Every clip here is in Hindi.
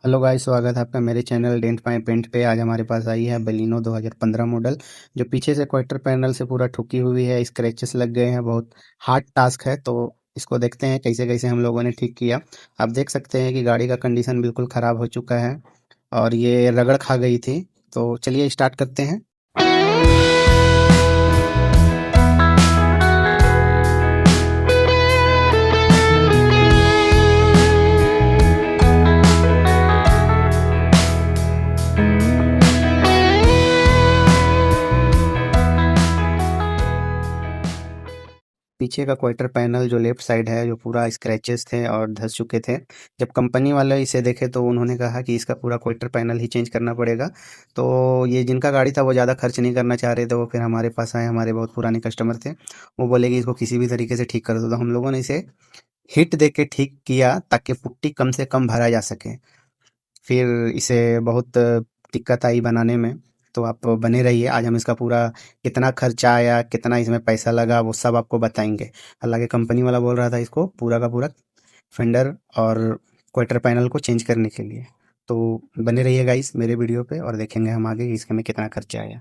हेलो गाइस, स्वागत है आपका मेरे चैनल डेंट माय पेंट पे। आज हमारे पास आई है बलिनो 2015 मॉडल, जो पीछे से क्वार्टर पैनल से पूरा ठुकी हुई है। स्क्रैचेस लग गए हैं, बहुत हार्ड टास्क है। तो इसको देखते हैं कैसे कैसे हम लोगों ने ठीक किया। आप देख सकते हैं कि गाड़ी का कंडीशन बिल्कुल ख़राब हो चुका है और ये रगड़ खा गई थी। तो चलिए स्टार्ट करते हैं। पीछे का क्वार्टर पैनल जो लेफ्ट साइड है, जो पूरा स्क्रैचेस थे और धस चुके थे। जब कंपनी वाले इसे देखे तो उन्होंने कहा कि इसका पूरा क्वार्टर पैनल ही चेंज करना पड़ेगा। तो ये जिनका गाड़ी था वो ज़्यादा खर्च नहीं करना चाह रहे थे, वो फिर हमारे पास आए। हमारे बहुत पुराने कस्टमर थे, वो बोले कि इसको किसी भी तरीके से ठीक कर दो। तो हम लोगों ने इसे हिट दे के ठीक किया ताकि पुट्टी कम से कम भरा जा सके। फिर इसे बहुत दिक्कत आई बनाने में। तो आप बने रहिए, आज हम इसका पूरा कितना खर्चा आया, कितना इसमें पैसा लगा, वो सब आपको बताएंगे। हालांकि कंपनी वाला बोल रहा था इसको पूरा का पूरा फेंडर और क्वार्टर पैनल को चेंज करने के लिए। तो बने रहिए गाइस मेरे वीडियो पे और देखेंगे हम आगे कि इसके में कितना खर्चा आया।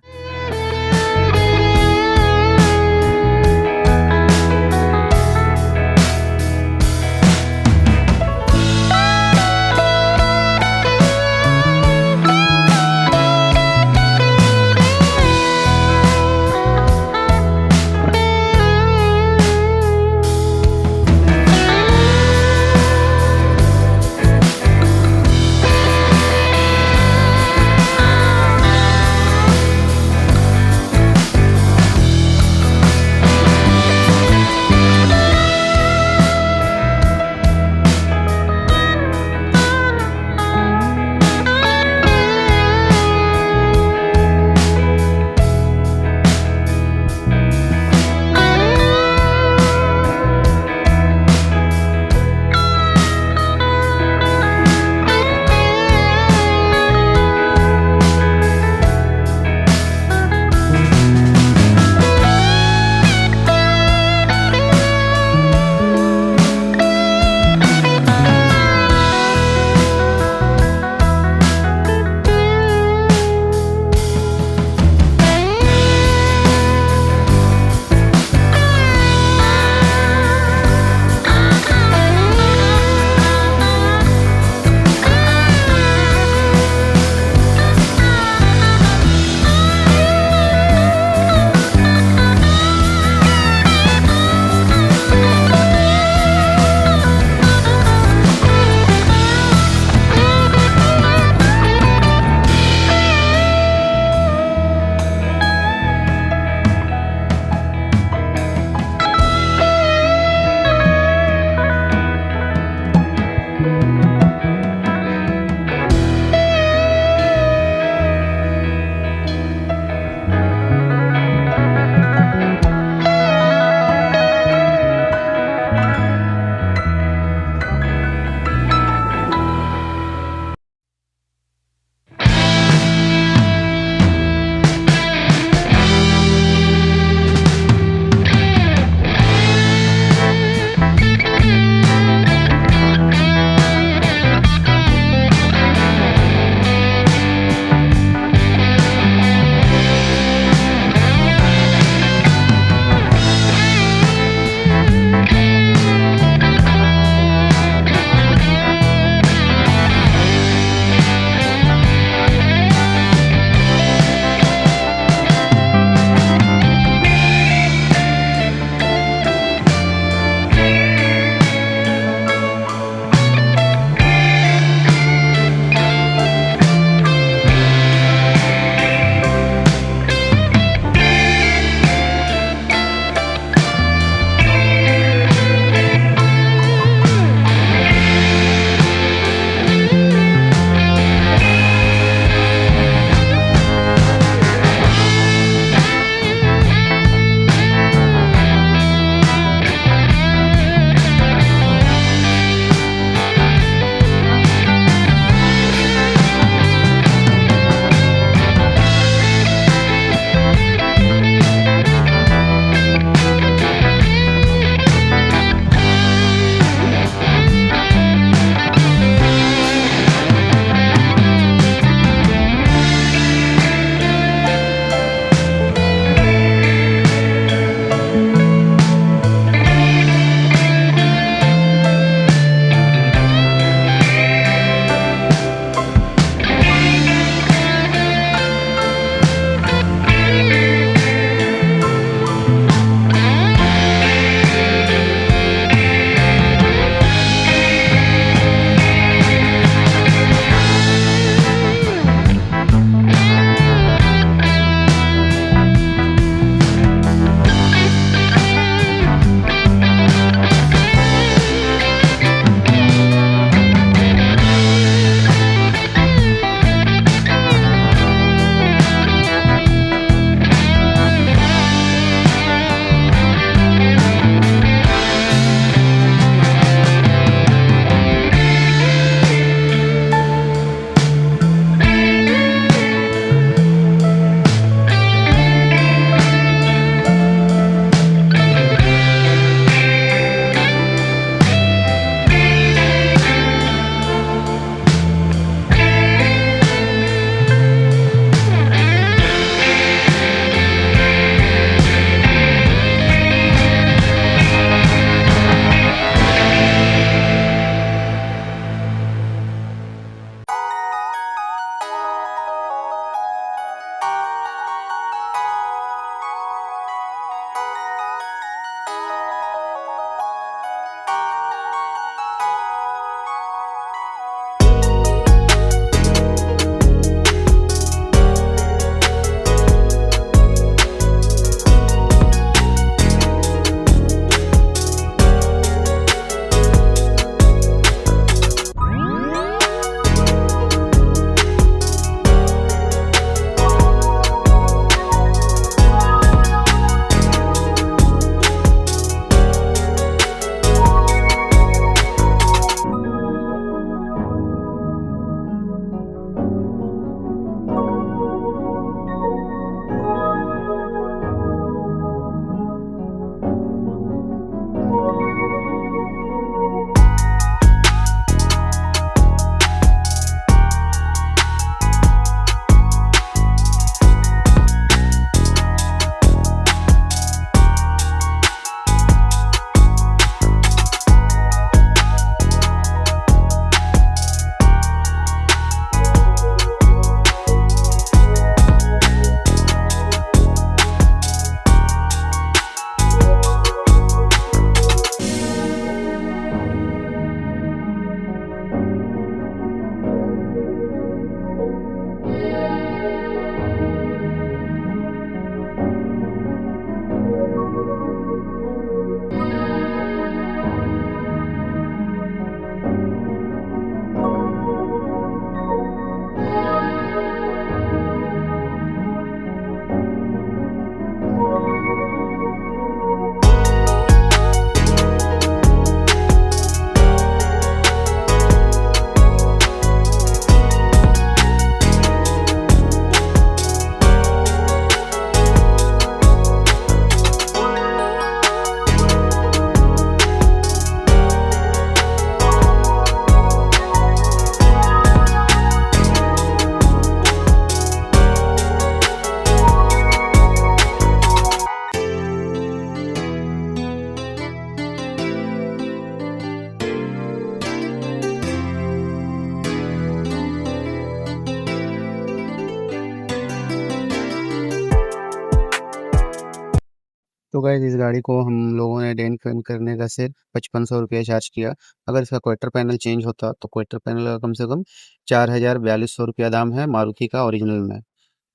तो गाइस इस गाड़ी को हम लोगों ने डेंट पेंट करने का सिर्फ 5500 रुपया चार्ज किया। अगर इसका क्वार्टर पैनल चेंज होता तो क्वार्टर पैनल का कम से कम 4000 4200 रुपया दाम है मारुति का ओरिजिनल में।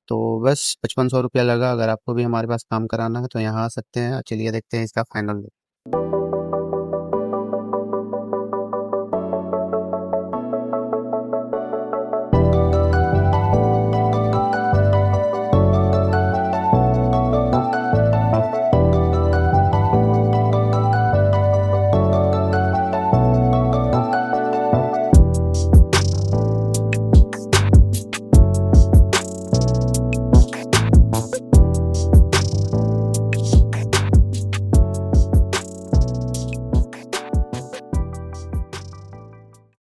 तो बस 5500 रुपया लगा। अगर आपको भी हमारे पास काम कराना है तो यहाँ आ सकते हैं। चलिए देखते हैं इसका फाइनल।